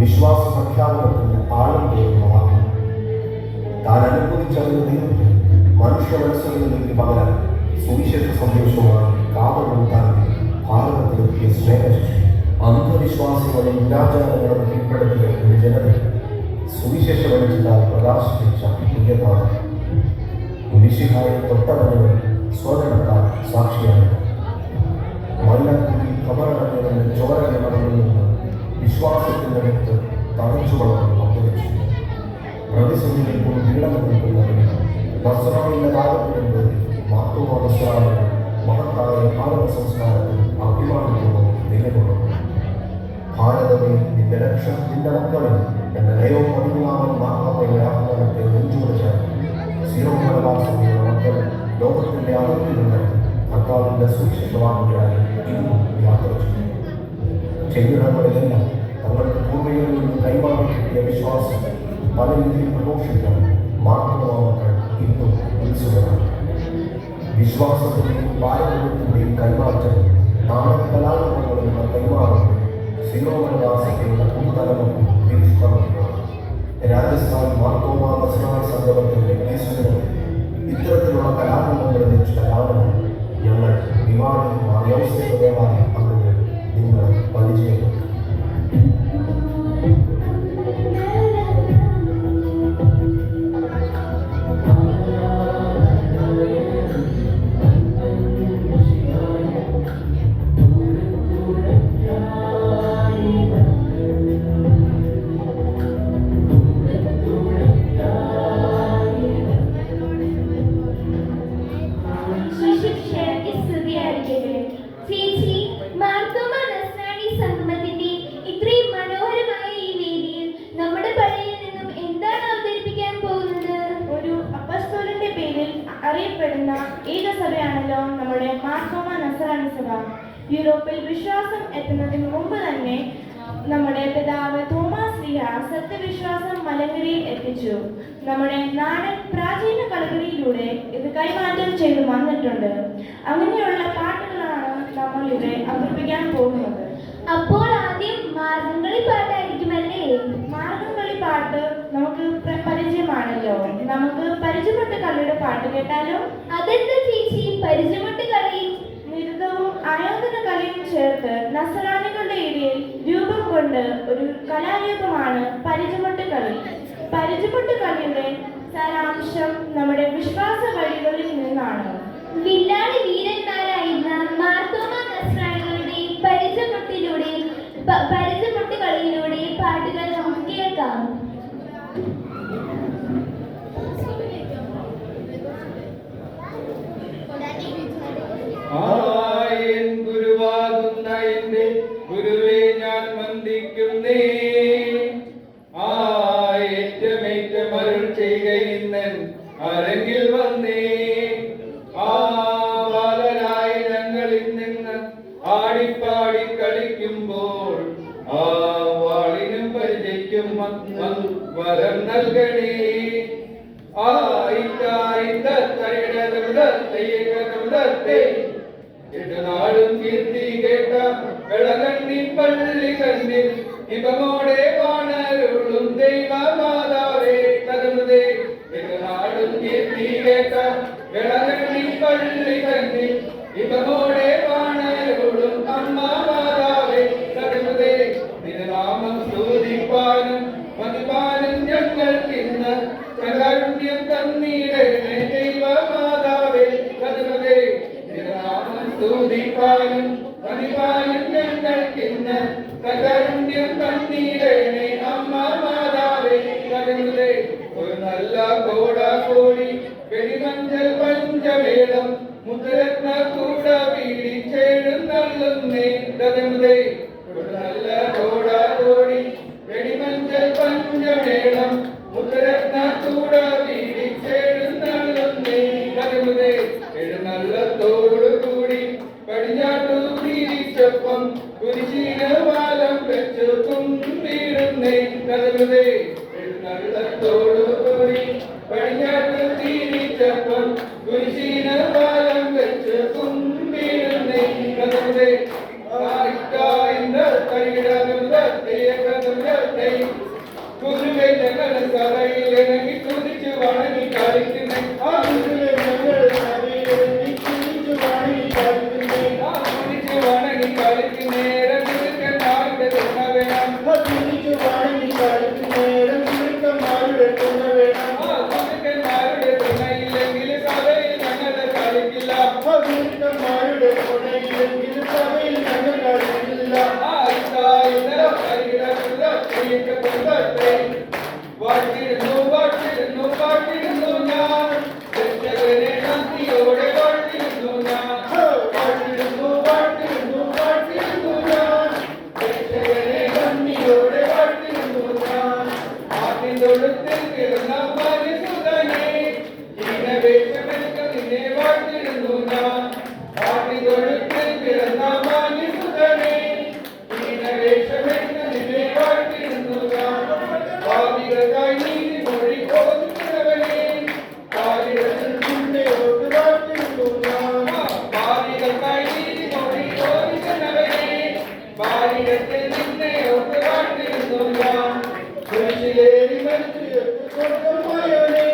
വിശ്വാസ പ്രഖ്യാപനത്തിന്റെ ആഴം തോന്നുന്നതാണ്. താൻ അനുഭവിച്ചറിഞ്ഞ ദൈവത്തെ മനുഷ്യ മനസ്സുകളിലേക്ക് പകരാൻ സുവിശേഷ സന്ദേശവുമായി കാവൽത്താൻ ഭാരതത്തിലെത്തിയ സ്നേഹശിശു അന്ധവിശ്വാസങ്ങളും ദുരാചാരങ്ങളും കീഴ്പ്പെടുത്തിയ ഒരു ജനതയെ സുവിശേഷ വെളിച്ചത്താൽ പ്രകാശിപ്പിച്ച പ്രിയതാരം മിശിഹായെ തൊട്ടവനവൻ സ്വതന്ത്രത്താൽ സാക്ഷിയാണ്. മൈലാപ്പൂരി കബറടഞ്ഞവന്റെ ചോരകിണറിൽ നിന്ന് വിശ്വാസത്തിന്റെ വിത്ത് തടച്ചു വളർന്ന് പങ്കുവച്ചു. പ്രതിസന്ധികൾക്കും പീഡനം നൽകുന്നതിന് നസ്രാണിയുടെ കാലത്തിനുണ്ട് മാതൃമാനസ്രാണികൾ മഹത്തായ ഭാരത സംസ്കാരത്തിൽ അഭിമാനപൂർവ്വം നിലകൊള്ളുന്നു. ഭാരതമേ, നിന്റെ രക്ഷ നിന്റെ മക്കളിൽ എന്ന ലയോ 13 മാർപ്പാപ്പയുടെ ആഹ്വാനത്തെ നെഞ്ചുകൊടുത്ത് സിറോ മലബാർ സഭയുടെ മക്കൾ ലോകത്തിന്റെ അതിർത്തികളുടെ കർത്താവിന്റെ സുവിശേഷവാദികളായി ഇന്നും യാത്ര ചെയ്യുന്നിടങ്ങളിലെല്ലാം തങ്ങളുടെ പൂർവികരിൽ നിന്ന് കൈമാറി കിട്ടിയ വിശ്വാസം പല രീതിയിൽ പ്രഘോഷിക്കാൻ മാർപ്പാപ്പകൾ ഇന്നും ഉത്സുകരാണ്. വിശ്വാസത്തിന്റെയും പാരമ്പര്യത്തിന്റെയും കൈമാറ്റം നാടക കലാരൂപങ്ങളിലുള്ള കൈമാറുന്നത് സിറോ മലബാർ സഭയുടെ പുതുതലമുറ തിരിച്ചുപറയുകയാണ്. രാജസ്ഥാൻ മാർത്തോമാ നസ്രാണി സംഗമത്തിന്റെ ഇത്തരത്തിലുള്ള കലാരൂപങ്ങളിലെ കലാപനം ഞങ്ങൾ വിവാദി മാറിയോസ്തേവ ദേവാലയം അങ്ങനെ നിങ്ങളെ പരിചയപ്പെടുത്തും. അറിയപ്പെടുന്ന ഏകസഭയാണല്ലോ നമ്മുടെ മാർത്തോമാ നസ്രാണി സഭ. യൂറോപ്പിൽ വിശ്വാസം എത്തുന്നതിന് മുമ്പ് തന്നെ നമ്മുടെ പിതാവ് തോമാസ് ശ്ലീഹ സത്യവിശ്വാസം മലങ്കരയിൽ എത്തിച്ചു. നമ്മുടെ നാടൻ പ്രാചീന കളകളിലൂടെ ഇത് കൈമാറ്റം ചെയ്തു വന്നിട്ടുണ്ട്. അങ്ങനെയുള്ള പാട്ടുകളാണ് നമ്മൾ ഇവിടെ അവതരിപ്പിക്കാൻ പോകുന്നത്. അപ്പോൾ ആദ്യം മാർഗംകളി പാട്ടായിരിക്കുമല്ലേ? മാർഗംകളി പാട്ട് നമുക്ക് പരിചയമാണല്ലോ. നമുക്ക് പരിചയപ്പെട്ട കളിയുടെ പാട്ട് കേട്ടാലോ? അതെന്താ ചേച്ചി പരിചയപ്പെട്ട കളി? നൃത്തവും ആയോധന കലയും ചേർത്ത് നസ്രാണികളുടെ ഇടയിൽ രൂപം കൊണ്ട് ഒരു കലാരൂപമാണ് പരിചയപ്പെട്ട കളി. പരിചയപ്പെട്ട കളിയുടെ സാരാംശം നമ്മുടെ വിശ്വാസ വഴികളിൽ നിന്നാണ്. വില്ലാളി വീരന്മാരായിരുന്ന മാർത്തോമാ നസ്രാണികളുടെ പരിചയപ്പെട്ടിലൂടെ പരിചയപ്പെട്ട കളിയിലൂടെ പാട്ടുകൾ നമുക്ക് കേൾക്കാം. ഗുരുവാകുന്ന എന്റെ ഗുരുവെ ഞാൻ വന്ദിക്കുന്നേ. ഏറ്റമേറ്റം അരുൾ ചെയ്യുകയിന്നൻ അരങ്ങിൽ വന്നേ. ബാലരായ ഞങ്ങളിൽ നിന്ന് ആടിപ്പാടി കളിക്കുമ്പോൾ വാളിനും പരിചയ്ക്കും വരം നൽകണേ. നാടും കീർത്തി കേട്ട വെളകണ്ണി പള്ളി കണ്ണിൽ ഇവമോടെ വാണരുളും ദൈവമാതാവേ കരുതേ. നാടും കീർത്തി കേട്ട വെളകണ്ണി പള്ളി കണ്ണിൽ ഇവമോടെ വാണരുളും അമ്മ മാതാവേ കരുതേ. നിരനാമം സ്തുതിപ്പാനും മതിപ്പാനും ഞങ്ങൾക്കിന്ന് കാരുണ്യം തന്നിടണേ ദൈവമാതാവേ കരുതേ. നിരനാമം സ്തുതിപ്പാനും മതിപ്പാനും ഞങ്ങൾക്കിന്ന് കാരുണ്യം തന്നിടണേ അമ്മ മാതാവേ കരുതേ. ഒരു നല്ല കോടാകോടി വെടിമഞ്ചൽ പഞ്ചവേളം മുദ്രത്ന കൂട വീടിച്ചെഴുന്നള്ളുന്നേ കരുതേ. ഒരു നല്ല കോടാകോടി വെടിമഞ്ചൽ പഞ്ചവേളം മുദ്രത്ന കൂട വീടിച്ചെഴുന്നള്ളുന്നേ കരുതേ. എഴുന്നള്ളത്തോടുകൂടി പടിഞ്ഞാട്ടു തിരിച്ചപ്പം കുരിശിന വാലം വെച്ചു കുമ്പിടുന്നേ കരുതേ. എഴുന്നള്ളത്തോടുകൂടി പടിഞ്ഞാട്ടു തിരിച്ചപ്പം കുരിശിന വാലം വെച്ച് കുമ്പിടുന്നേ കരുതേ. ഗുരുവേ ഞങ്ങൾ സഭയിൽ ഇറങ്ങി കുതിച്ചു വണങ്ങി കളിക്കുന്നേ ആ ഗുരുവേ ഞങ്ങൾ സഭയിൽ ഇറങ്ങി കുതിച്ചു വണങ്ങി കളിക്കുന്നേ ആ കുതിച്ചു വണങ്ങി കളിക്കുന്നേരം ഗുരുക്കന്മാരുടെ തുണ വേണം കുതിച്ചു വണങ്ങി കളിക്കുന്നേരം ഗുരുക്കന്മാരുടെ തുണ വേണം ആ ഗുരുക്കന്മാരുടെ തുണയില്ലെങ്കിൽ സഭയിൽ ഞങ്ങൾ കളിക്കില്ല ഗുരുക്കന്മാരുടെ തുണയില്ലെങ്കിൽ സഭയിൽ ഞങ്ങൾ കളിക്കില്ല ആ വാട്ടിടുന്നു ഞാൻ രക്ഷകനെ നന്ദിയോടെ വാട്ടിടുന്നു ഞാൻ വാട്ടിടുന്നു ഞാൻ രക്ഷകനെ നന്ദിയോടെ വാട്ടിടുന്നു ഞാൻ ആദ്യം തൊഴുത്തിൽ പിറന്ന പരിശുദ്ധനെ ദീനവേഷമെടുക്ക നിന്നെ വാട്ടിടുന്നു ഞാൻ ആദ്യം തൊഴുത്തിൽ പിറന്ന പരിശുദ്ധനെ ദീനവേഷമെടുക്ക നിന്നെ വാട്ടിടുന്നു ഞാൻ ഭാവികൾക്കായി നീതി മൊഴി ഓർക്കുന്നവനെ ഭാവികൾക്ക് നിന്നെ ഓർത്ത് വാട്ടിടുന്നു ഞാൻ ഭാവികൾക്കായി നീതി മൊഴി ഓർക്കുന്നവനെ ഭാവികൾക്ക് നിന്നെ ഓർത്ത് വാട്ടിടുന്നു ഞാൻ കുരിശിലേറി മരിച്ചു സ്വർഗ്ഗമായവനെ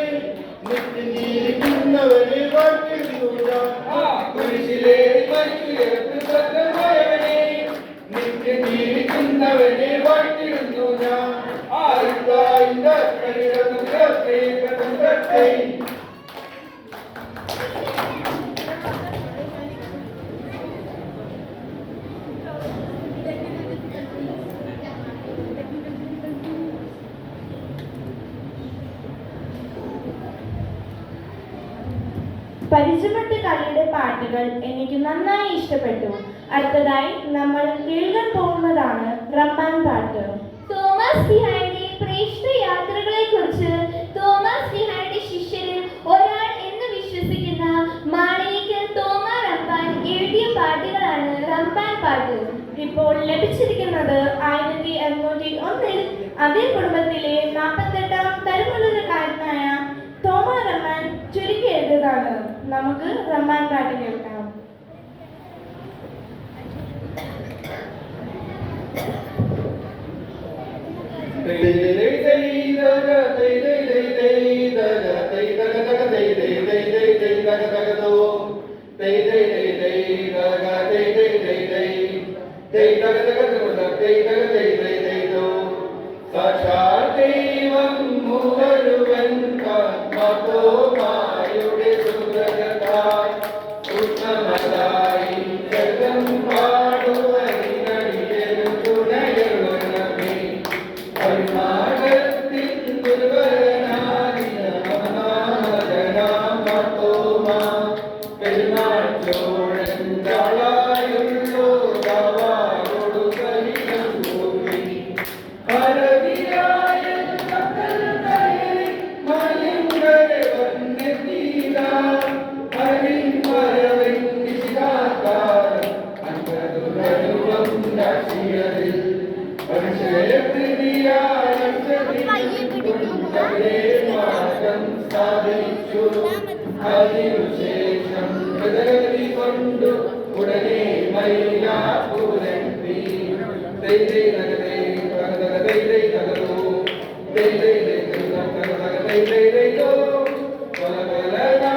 നിത്യജീവിക്കുന്നവനെ വാട്ടിടുന്നു ഞാൻ കുരിശിലേറി മരിച്ചു സ്വർഗ്ഗമായവനെ നിത്യജീവിക്കുന്നവനെ വാട്ടിടുന്നു ഞാൻ പരിചയപ്പെട്ട കളിയുടെ പാട്ടുകൾ എനിക്ക് നന്നായി ഇഷ്ടപ്പെട്ടു. അടുത്തതായി നമ്മൾ കേൾക്കാൻ പോകുന്നതാണ് റമ്പാൻ പാട്ട്. തോമസ് സ്ലീഹായുടെ പ്രേക്ഷിത യാത്രകളെ കുറിച്ച് തോമസ് സ്ലീഹായുടെ ശിഷ്യരിൽ ഒരാൾ എന്ന് വിശ്വസിക്കുന്ന മാണിക്ക് തോമാ റമ്പാൻ എഴുതിയ പാട്ടുകളാണ് റമ്പാൻ പാട്ട്. ഇപ്പോൾ ലഭിച്ചിരിക്കുന്നത് 1801 അതേ കുടുംബത്തിലെ 48ാം തലമുറക്കാരനായ തോമാ റമ്പാൻ ചുരുക്കി എഴുതിയതാണ്. നമുക്ക് റമ്പാൻ പാട്ട് കേൾക്കാം. ദൈവം മുഴുവൻ മായുടെ സുരകതായി ഉത്തമതായി ജഗം പാടുവരിനടിയനും തുണയുള്ളവനേ കർണാടകത്തിൻ ദുർവരനാദിയ മഹാമദനാമതോമാ പെരുമാൾ ചോഴൻ താളായുള്ളോ ദവാരോടു സഹിതം കൂടി അതിനുശേഷം കൊണ്ട് ഉടനെ മൈലാപുരത്തി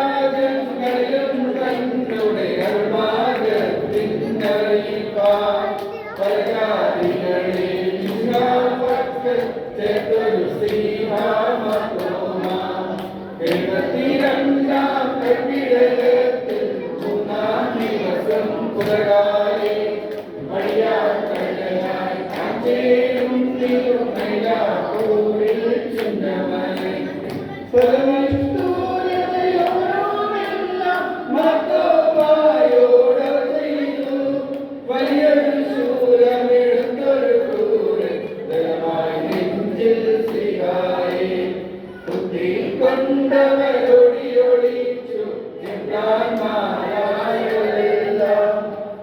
പലപലരാജങ്ങളിലും തന്നുടെ അർമാകത്തിനറിയിപ്പാൻ പലകാരികളെ ചേർത്തൊരു ശ്രീഹാമത്തോമാ 72ാം കെട്ടിടത്തിൽ 3ാം ദിവസം പുലരായി മടിയാക്കടലായി ചേരും തിരുമൈലാപൂരിൽ ചിന്നമനെ സ്വലമസ്തൂരതയോരോമെല്ലാം മാത്തോമായോട് ചെയ്തു വലിയൊരു ശൂലമെടുത്തൊരു കൂരൻ ദലമായി നെഞ്ചിൽ സിഹായി കൊണ്ടവരൊടിയൊടിച്ചു ചിന്താന്മാരായവരെല്ലാം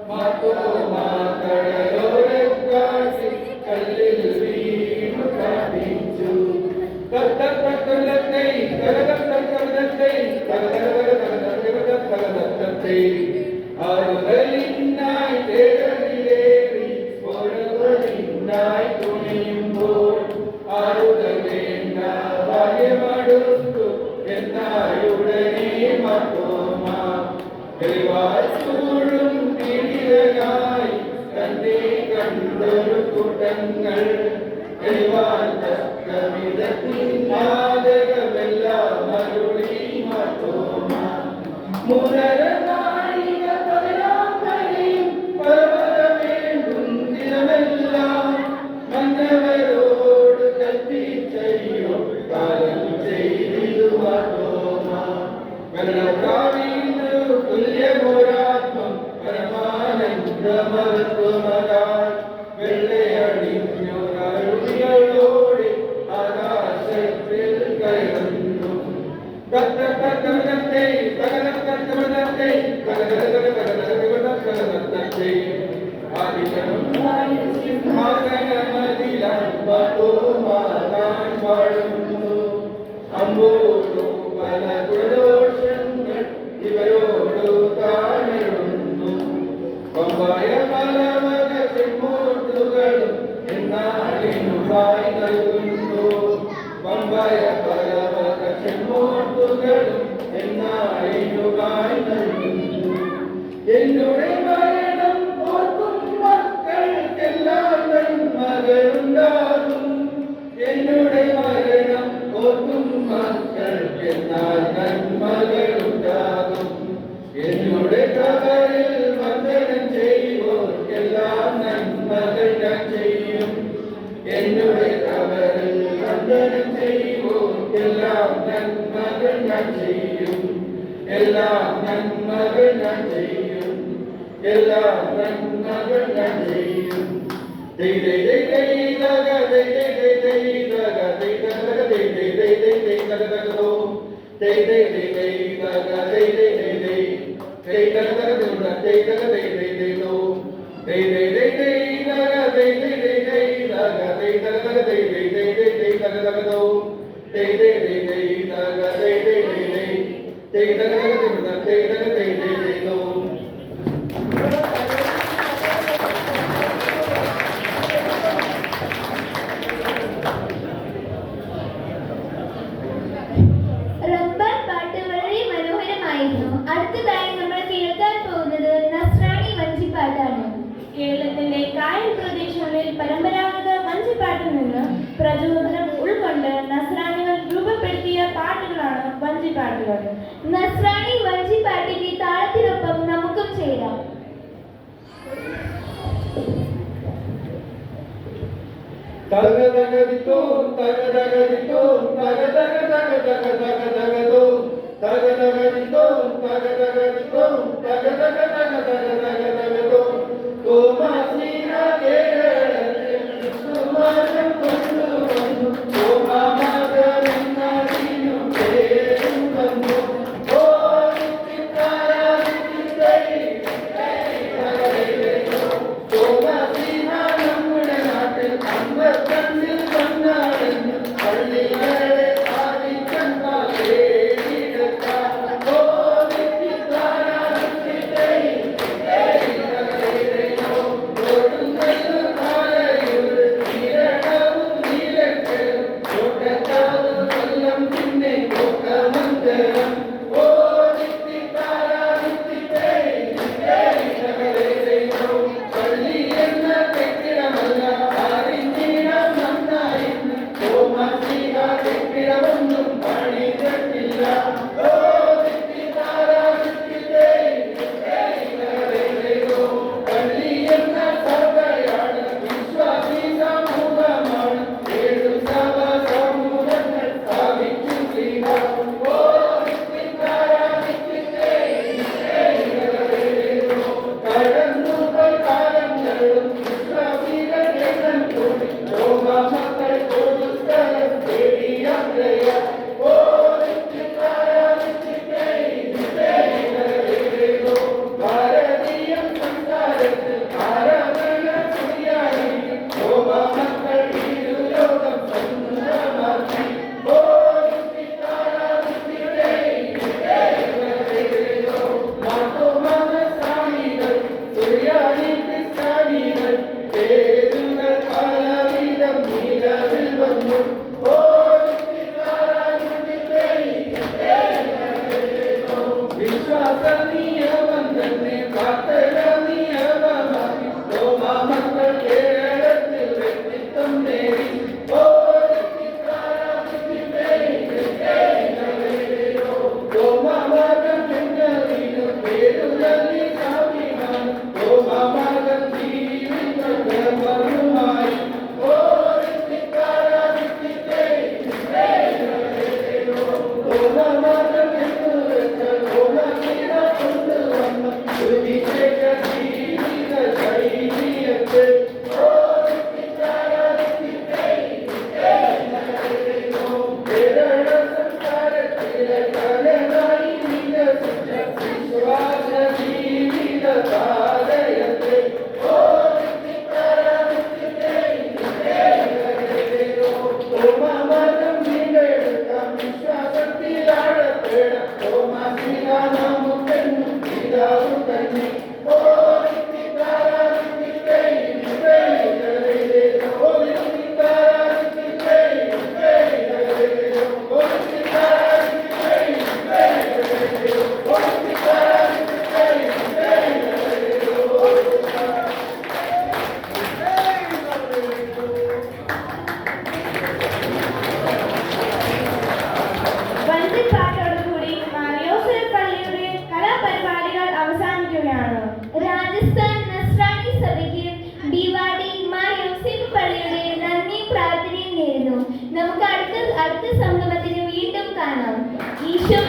മാത്തോമാക്കടലോരെ കാട്ടി കല്ലിൽ വീണു കാട്ടിച്ചു തത്തത്തത്തലത്തെ തലതത്തത്തലത്തെ തലതത്തലത്തെ ആറുകളിനായി തേടലിലേറി ഓരോളിനായി തുണിയുമ്പോൾ തോമാൻ പാടുന്നു. അമ്പോടു പല ദോഷങ്ങൾ ഇവരോടു താഴെഴുന്നു. പമ്പായ പല വക ചെമ്മോട്ടുകളും എന്നാളിനുമായി നൽകുന്നു. പമ്പായ പല വക ചെമ്മോട്ടുകളും എന്നാളിനുമായി നൽകുന്നു. എന്നുടെ മരണം ഓർക്കും മക്കൾക്കെല്ലാം നന്മകളുണ്ടാകും. എന്നുടെ മരണം ഓർക്കും മക്കൾക്കെന്നാൽ നന്മകളുണ്ടാകും. എന്നുടെ കബറിൽ വന്ദനം ചെയ്യുവോർക്കെല്ലാം നന്മകൾ ഞാൻ ചെയ്യും. എന്നുടെ കബറിൽ വന്ദനം ചെയ്യുവോർക്കെല്ലാം നന്മകൾ ഞാൻ ചെയ്യും. എല്ലാം നന്മകൾ ഞാൻ ചെയ്യും. എല്ലാം നന്മകൾ ഞാൻ ചെയ്യും. ദൈ ദൈ ദൈ ദൈ ദഗ ദൈ ദൈ ദൈ ദൈ ദഗ ദൈ ദഗ ദൈ ദൈ ദൈ ദൈ ദൈ ദഗ ദഗ ദോ. ദൈ ദൈ ദൈ ദൈ ദഗ ദൈ ദൈ ദൈ ദൈ ദൈ ദഗ ദഗ ദോ. ദൈ ദഗ ദൈ ദൈ ദൈ ദോ. ദൈ ദൈ ദൈ ദൈ ദഗ ദൈ ദൈ ദൈ ദൈ ദഗ ദൈ ദഗ ദഗ ദൈ ദൈ ദൈ ദൈ ദൈ ദഗ ദഗ ദോ. ദൈ ദൈ ദൈ ദൈ ദഗ ദൈ ദൈ ദൈ ദൈ ദൈ ദഗ ദഗ ദോ. ദൈ ദഗ ദൈ ദൈ ദൈ ദോ. റബ്ബാൻ പാട്ട് വളരെ മനോഹരമായിരുന്നു. അടുത്തതായി നമ്മൾ കേൾക്കാൻ പോകുന്നത് നസ്രാണി വഞ്ചിപ്പാട്ടാണ്. കേരളത്തിന്റെ കായൽ പ്രദേശങ്ങളിൽ പരമ്പരാഗത വഞ്ചിപ്പാട്ടിൽ നിന്ന് പ്രചോദനം ഉൾക്കൊണ്ട് നസ്രാണികൾ രൂപപ്പെടുത്തിയ പാട്ടുകളാണ് വഞ്ചിപ്പാട്ടുകൾ. നസ്രാണി വഞ്ചിപ്പാട്ടിന്റെ താളത്തിനൊപ്പം നമുക്കും ചേരാം. തഗതഗദിതോ തഗതഗദിതോ തഗതഗതഗതഗതഗതഗതോ തഗതഗദിതോ തഗതഗദിതോ തഗതഗതഗതഗതഗതഗതോ തോമാസീന കേരളത്തിൽ സുമാനം കൊണ്ടുവന്നു. തോമാമകനെന്നതിനു പേരും വന്നു. ഓ തോമാസീന നമ്മുടെ നാട്ടിൽ അമ്പത്തഞ്ചിൽ വന്നാണെന്ന് പള്ളികളെ ആദിക്കാൻ ഓടുന്ന അടുത്ത സംഗമത്തിന് വീണ്ടും കാണാം. ഈശോ